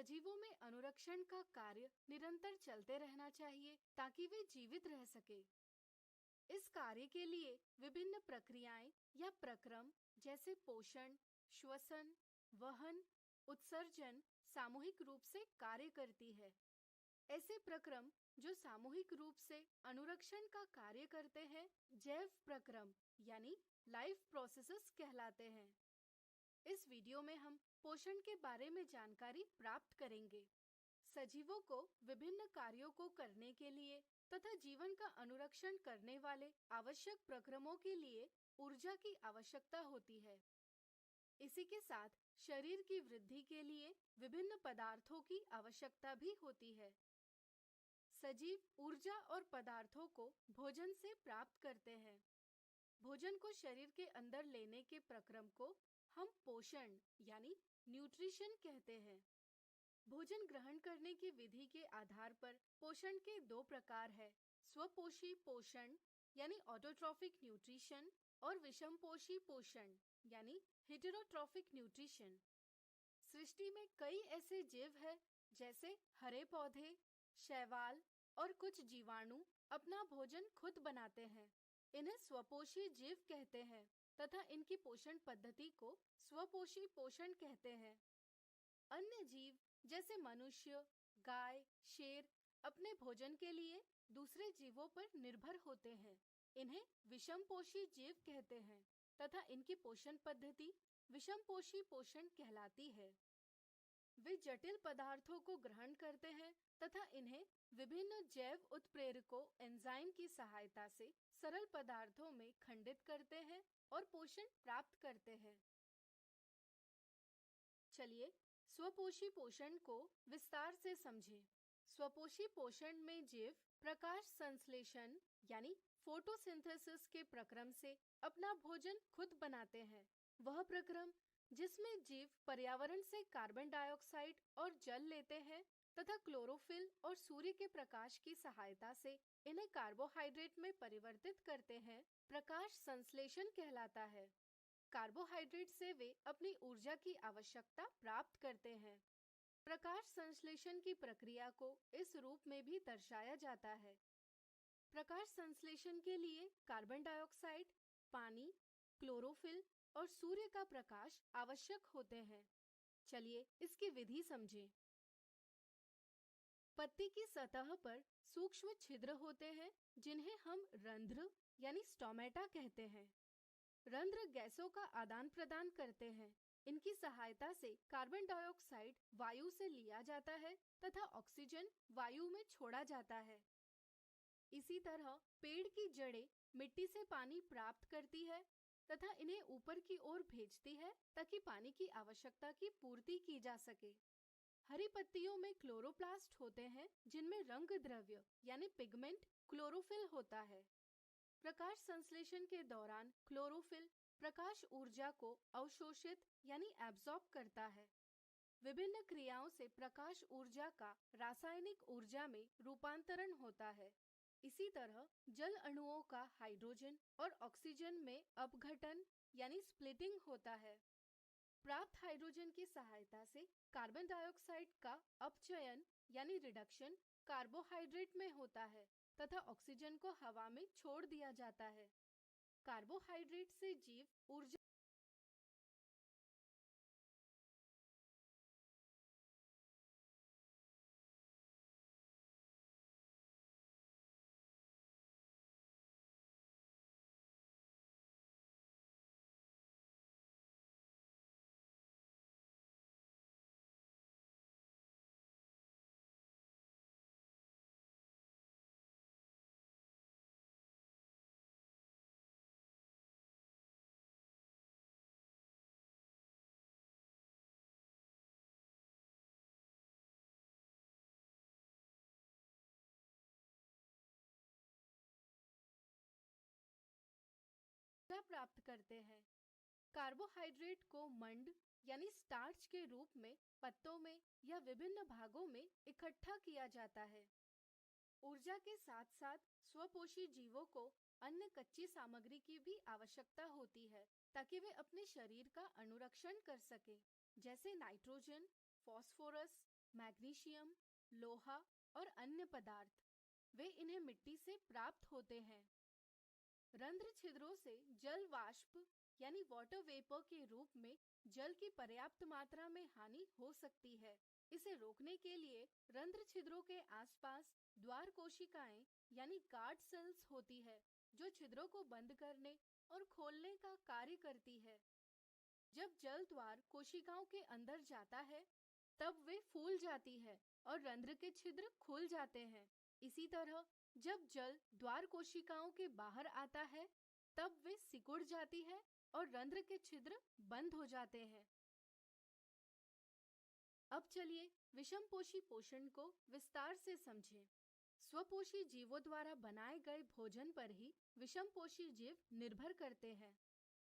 सजीवों में अनुरक्षण का कार्य निरंतर चलते रहना चाहिए ताकि वे जीवित रह सके। इस कार्य के लिए विभिन्न प्रक्रियाएं या प्रक्रम जैसे पोषण, श्वसन, वहन, उत्सर्जन सामूहिक रूप से कार्य करती है। ऐसे प्रक्रम जो सामूहिक रूप से अनुरक्षण का कार्य करते हैं जैव प्रक्रम यानी लाइफ प्रोसेसेस कहलाते हैं। इस वीडियो में हम पोषण के बारे में जानकारी प्राप्त करेंगे। सजीवों को विभिन्न कार्यों को करने के लिए तथा जीवन का अनुरक्षण करने वाले आवश्यक प्रक्रमों के लिए ऊर्जा की आवश्यकता होती है। इसी के साथ शरीर की वृद्धि के लिए विभिन्न पदार्थों की आवश्यकता भी होती है। सजीव ऊर्जा और पदार्थों को भोजन से प्राप्त करते हैं। भोजन को शरीर के अंदर लेने के प्रक्रम को हम पोषण यानी न्यूट्रिशन कहते हैं। भोजन ग्रहण करने की विधि के आधार पर पोषण के दो प्रकार है, स्वपोषी पोषण यानी ऑटोट्रॉफिक न्यूट्रिशन और विषमपोषी पोषण यानी हेटेरोट्रॉफिक न्यूट्रिशन। सृष्टि में कई ऐसे जीव हैं जैसे हरे पौधे, शैवाल और कुछ जीवाणु अपना भोजन खुद बनाते हैं। इन्हें स्वपोषी जीव कहते हैं तथा इनकी पोषण पद्धति को स्वपोषी पोषण कहते हैं। अन्य जीव जैसे मनुष्य, गाय, शेर अपने भोजन के लिए दूसरे जीवों पर निर्भर होते हैं। इन्हें विषमपोषी जीव कहते हैं तथा इनकी पोषण पद्धति विषमपोषी पोषण कहलाती है। वे जटिल पदार्थों को ग्रहण करते हैं तथा इन्हें विभिन्न जैव उत्प्रेरकों एंजाइम की सहायता से सरल पदार्थों में खंडित करते हैं और पोषण प्राप्त करते हैं। चलिए स्वपोषी पोषण को विस्तार से समझें। स्वपोषी पोषण में जीव प्रकाश संश्लेषण यानी फोटोसिंथेसिस के प्रक्रम से अपना भोजन खुद बनाते हैं। वह प्रक्रम जिसमें जीव पर्यावरण से कार्बन डाइऑक्साइड और जल लेते हैं तथा क्लोरोफिल और सूर्य के प्रकाश की सहायता से इन्हें कार्बोहाइड्रेट में परिवर्तित करते हैं, प्रकाश संश्लेषण कहलाता है। कार्बोहाइड्रेट से वे अपनी ऊर्जा की आवश्यकता प्राप्त करते हैं। प्रकाश संश्लेषण की प्रक्रिया को इस रूप में भी दर्शाया जाता है। प्रकाश संश्लेषण के लिए कार्बन डाइऑक्साइड, पानी, क्लोरोफिल और सूर्य का प्रकाश आवश्यक होते हैं। चलिए इसकी विधि समझें। पत्ती की सतह पर सूक्ष्म छिद्र होते हैं जिन्हें हम रंध्र यानी स्टोमेटा कहते हैं। रंध्र गैसों का आदान प्रदान करते हैं। इनकी सहायता से कार्बन डाइऑक्साइड वायु से लिया जाता है तथा ऑक्सीजन वायु में छोड़ा जाता है। इसी तरह पेड़ की जड़ें मिट्टी से पानी प्राप्त करती है तथा इन्हें ऊपर की ओर भेजती है ताकि पानी की आवश्यकता की पूर्ति की जा सके। हरी पत्तियों में क्लोरोप्लास्ट होते हैं जिनमें रंग द्रव्य यानी पिगमेंट क्लोरोफिल होता है। प्रकाश संश्लेषण के दौरान क्लोरोफिल प्रकाश ऊर्जा को अवशोषित यानी एब्जॉर्ब करता है। विभिन्न क्रियाओं से प्रकाश ऊर्जा का रासायनिक ऊर्जा में रूपांतरण होता है। इसी तरह जल अणुओं का हाइड्रोजन और ऑक्सीजन में अपघटन यानी स्प्लिटिंग होता है। प्राप्त हाइड्रोजन की सहायता से कार्बन डाइऑक्साइड का अपचयन यानी रिडक्शन कार्बोहाइड्रेट में होता है तथा ऑक्सीजन को हवा में छोड़ दिया जाता है। कार्बोहाइड्रेट से जीव ऊर्जा प्राप्त करते हैं। कार्बोहाइड्रेट को मंड यानी स्टार्च के रूप में पत्तों में या विभिन्न भागों में इकट्ठा किया जाता है। ऊर्जा के साथ साथ स्वपोषी जीवों को अन्य कच्ची सामग्री की भी आवश्यकता होती है ताकि वे अपने शरीर का अनुरक्षण कर सके, जैसे नाइट्रोजन, फास्फोरस, मैग्नीशियम, लोहा और अन्य पदार्थ, वे इन्हें मिट्टी से प्राप्त होते हैं। रंध्र छिद्रों से जल वाष्प यानी वाटर वेपर के रूप में जल की पर्याप्त मात्रा में हानि हो सकती है। इसे रोकने के लिए रंध्र छिद्रों के आसपास द्वार कोशिकाएं यानी गार्ड सेल्स होती है, जो छिद्रों को बंद करने और खोलने का कार्य करती है। जब जल द्वार कोशिकाओं के अंदर जाता है, तब वे फूल जाती है और रंध्र के छिद्र खुल जाते हैं। इसी तरह जब जल द्वार कोशिकाओं के बाहर आता है, तब वे सिकुड़ जाती है और रंध्र के छिद्र बंद हो जाते हैं। अब चलिए विषमपोषी पोषण को विस्तार से समझें। स्वपोषी जीवों द्वारा बनाए गए भोजन पर ही विषमपोषी जीव निर्भर करते हैं।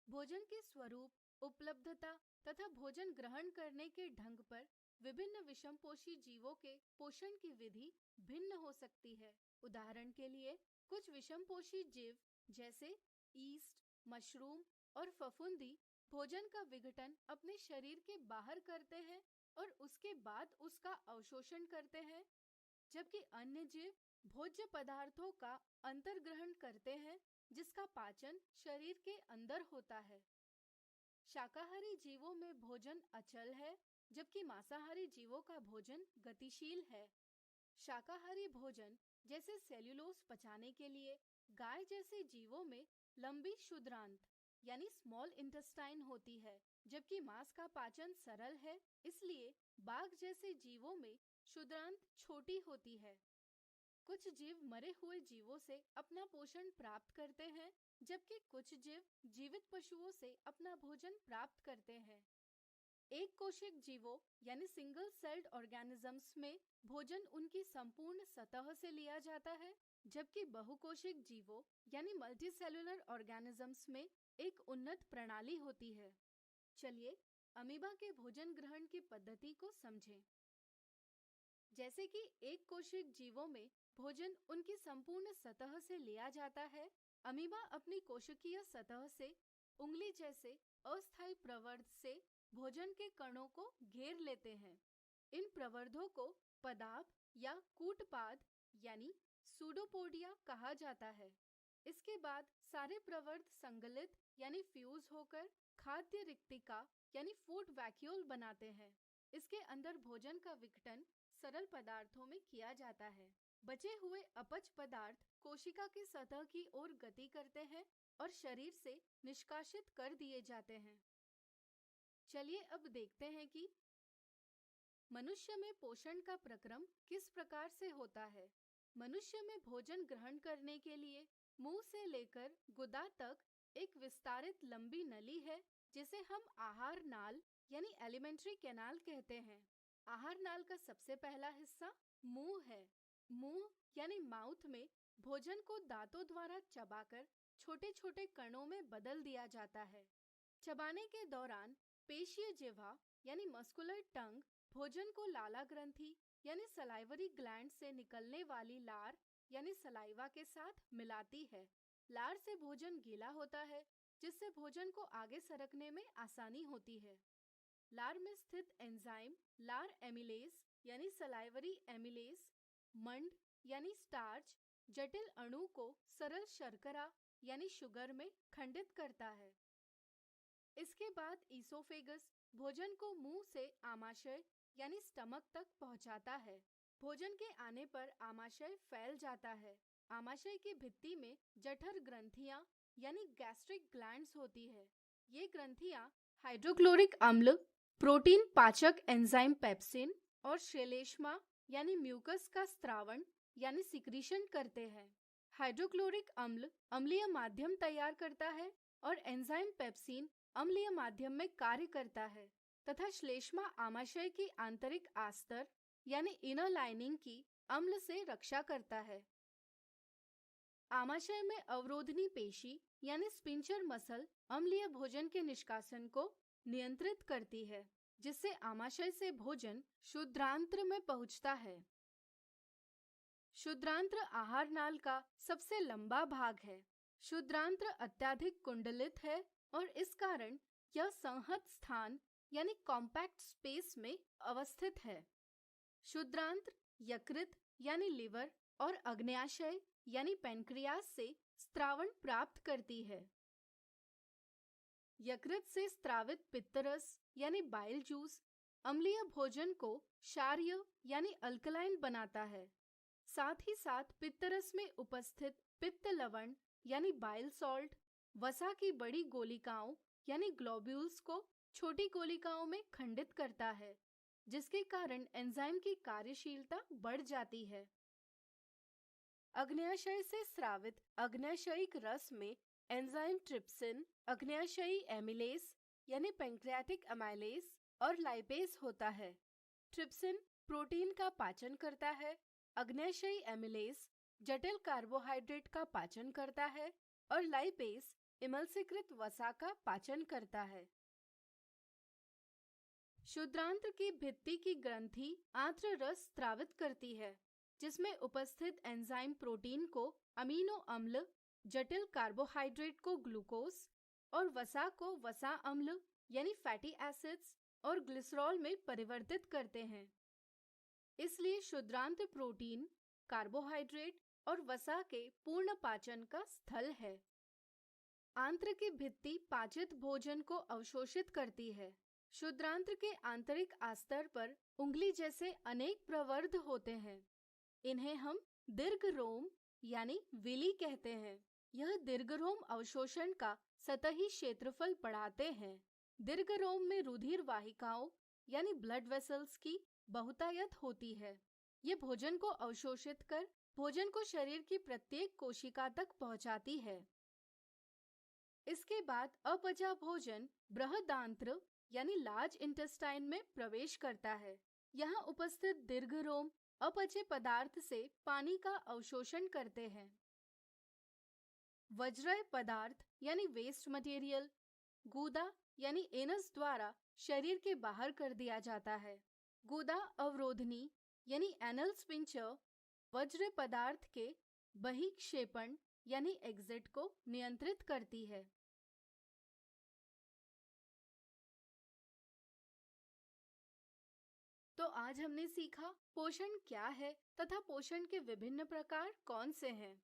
भोजन के स्वरूप, उपलब्धता तथा भोजन ग्रहण करने के ढंग पर विभिन्न विषमपोषी जीवों के पोषण की विधि भिन्न हो सकती है। उदाहरण के लिए, कुछ विषमपोषी जीव जैसे ईस्ट, मशरूम और फफूंदी भोजन का विघटन अपने शरीर के बाहर करते हैं और उसके बाद उसका अवशोषण करते हैं, जबकि अन्य जीव भोज्य पदार्थों का अंतर्ग्रहण करते हैं, जिसका पाचन शरीर के अंदर होता है। शाकाहारी जीवों में भोजन अचल है, जबकि मांसाहारी जीवों का भोजन गतिशील है। शाकाहारी भोजन जैसे सेल्यूलोज पचाने के लिए गाय जैसे जीवों में लंबी क्षुद्रांत यानी स्मॉल इंटेस्टाइन होती है, जबकि मांस का पाचन सरल है, इसलिए बाघ जैसे जीवों में क्षुद्रांत छोटी होती है। कुछ जीव मरे हुए जीवों से अपना पोषण प्राप्त करते हैं, जबकि कुछ जीव जीवित पशुओं से अपना भोजन प्राप्त करते हैं। एक कोशिक जीवों यानी सिंगल सेल्ड ऑर्गेनिजम्स में भोजन उनकी संपूर्ण सतह से लिया जाता है, जबकि बहुकोशिक जीवों यानी मल्टीसेलुलर ऑर्गेनिजम्स में एक उन्नत प्रणाली होती है। चलिए अमीबा के भोजन ग्रहण की पद्धति को समझें। जैसे कि एक कोशिक जीवों में भोजन उनकी संपूर्ण सतह से लिया जाता है, अमीबा अपनी कोशिकीय सतह से उंगली जैसे अस्थायी प्रवर्ध से भोजन के कणों को घेर लेते हैं। इन प्रवर्धों को पदार्थ या कूटपाद यानी सूडोपोडिया कहा जाता है। इसके बाद सारे प्रवर्ध संगलित यानी फ्यूज होकर खाद्य रिक्तिका यानी फूड वैक्यूल बनाते हैं। इसके अंदर भोजन का विघटन सरल पदार्थों में किया जाता है। बचे हुए अपच पदार्थ कोशिका की सतह की ओर गति करते हैं और शरीर से निष्कासित कर दिए जाते हैं। चलिए अब देखते हैं कि मनुष्य में पोषण का प्रक्रम किस प्रकार से होता है। मनुष्य में भोजन ग्रहण करने के लिए मुंह से लेकर गुदा तक एक विस्तारित लंबी नली है, जिसे हम आहार नाल यानी एलिमेंट्री कैनाल कहते हैं। आहार नाल का सबसे पहला हिस्सा मुंह है। मुंह यानी माउथ में भोजन को दांतों द्वारा चबाकर छोटे छोटे कणों में बदल दिया जाता है। चबाने के दौरान पेशीय जिह्वा यानी मस्कुलर टंग भोजन को लाला ग्रंथि यानी सलाइवरी ग्लैंड से निकलने वाली लार यानी सलाइवा के साथ मिलाती है। लार से भोजन गीला होता है, जिससे भोजन को आगे सरकने में आसानी होती है। लार में स्थित एंजाइम लार एमिलेज यानी सलाइवरी एमिलेज मंड यानी स्टार्च जटिल अणु को सरल शर्करा यानी शुगर में खंडित करता है। इसके बाद ईसोफेगस भोजन को मुंह से आमाशय यानी स्टमक तक पहुंचाता है। भोजन के आने पर आमाशय फैल जाता है। आमाशय की भित्ति में जठर ग्रंथियां यानी गैस्ट्रिक ग्लैंड्स होती है। ये ग्रंथियां हाइड्रोक्लोरिक अम्ल, प्रोटीन पाचक एंजाइम पेप्सिन और श्लेष्मा यानी म्यूकस का स्त्रावण यानी सिक्रीशन करते हैं। हाइड्रोक्लोरिक अम्ल अम्लीय माध्यम तैयार करता है और एंजाइम पेप्सिन अम्लीय माध्यम में कार्य करता है तथा श्लेष्मा आमाशय की आंतरिक आस्तर यानी इनर लाइनिंग की अम्ल से रक्षा करता है। आमाशय में अवरोधनी पेशी यानी स्पिंचर मसल अम्लीय भोजन के निष्कासन को नियंत्रित करती है, जिससे आमाशय से भोजन क्षुद्रांत्र में पहुंचता है। क्षुद्रांत्र आहार नाल का सबसे लंबा भाग है। क्षुद्रांत्र अत्यधिक कुंडलित है और इस कारण यह संहत स्थान यानी कॉम्पैक्ट स्पेस में अवस्थित है। शुद्रांत्र यकृत यानी लिवर और अग्न्याशय यानी पैनक्रियास से स्त्रावण प्राप्त करती है। यकृत से स्त्रावित पित्तरस यानी बाइल जूस अम्लीय भोजन को क्षारीय यानी अल्कलाइन बनाता है। साथ ही साथ पित्तरस में उपस्थित पित्त लवण यानी बाइल सॉल्ट वसा की बड़ी गोलिकाओं यानी ग्लोब्यूल्स को छोटी गोलिकाओं में खंडित करता है, जिसके कारण एंजाइम की कार्यशीलता बढ़ जाती है। अग्न्याशय से स्रावित अग्न्याशयिक रस में एंजाइम ट्रिप्सिन, अग्न्याशयी एमिलेस यानी पैंक्रियाटिक अमाइलेस और लाइपेस होता है। ट्रिप्सिन प्रोटीन का पाचन करता है, अग्न्याशयी एमिलेस जटिल कार्बोहाइड्रेट का पाचन करता है और लाइपेस इमल्सीकृत वसा का पाचन करता है। शुद्रांत्र की भित्ति की ग्रंथि आंत्र रस स्रावित करती है, जिसमें उपस्थित एंजाइम प्रोटीन को अमीनो अम्ल, जटिल कार्बोहाइड्रेट को ग्लूकोज और वसा को वसा अम्ल यानी फैटी एसिड्स और ग्लिसरॉल में परिवर्तित करते हैं। इसलिए शुद्रांत्र प्रोटीन, कार्बोहाइड्रेट और वसा के पूर्ण पाचन का स्थल है। आंत्र की भित्ति पाचित भोजन को अवशोषित करती है। शुद्रांत्र के आंतरिक आस्तर पर उंगली जैसे अनेक प्रवर्ध होते हैं। इन्हें हम दीर्घरोम यानी विली कहते हैं। यह दीर्घरोम अवशोषण का सतही क्षेत्रफल बढ़ाते हैं। दीर्घरोम में रुधिर वाहिकाओं यानी ब्लड वेसल्स की बहुतायत होती है। ये भोजन को अवशोषित कर भोजन को शरीर की प्रत्येक कोशिका तक पहुंचाती है। इसके बाद अपचा भोजन बृहदांत्र यानी लार्ज इंटेस्टाइन में प्रवेश करता है। यहाँ उपस्थित दीर्घरोम अपचे पदार्थ से पानी का अवशोषण करते हैं। वज्रय पदार्थ यानी वेस्ट मटेरियल गूदा यानी एनस द्वारा शरीर के बाहर कर दिया जाता है। गूदा अवरोधनी यानी एनल स्पिंचर वज्र पदार्थ के बहिक्षेपण यानी एग्जिट को नियंत्रित करती है। तो आज हमने सीखा पोषण क्या है तथा पोषण के विभिन्न प्रकार कौन से हैं।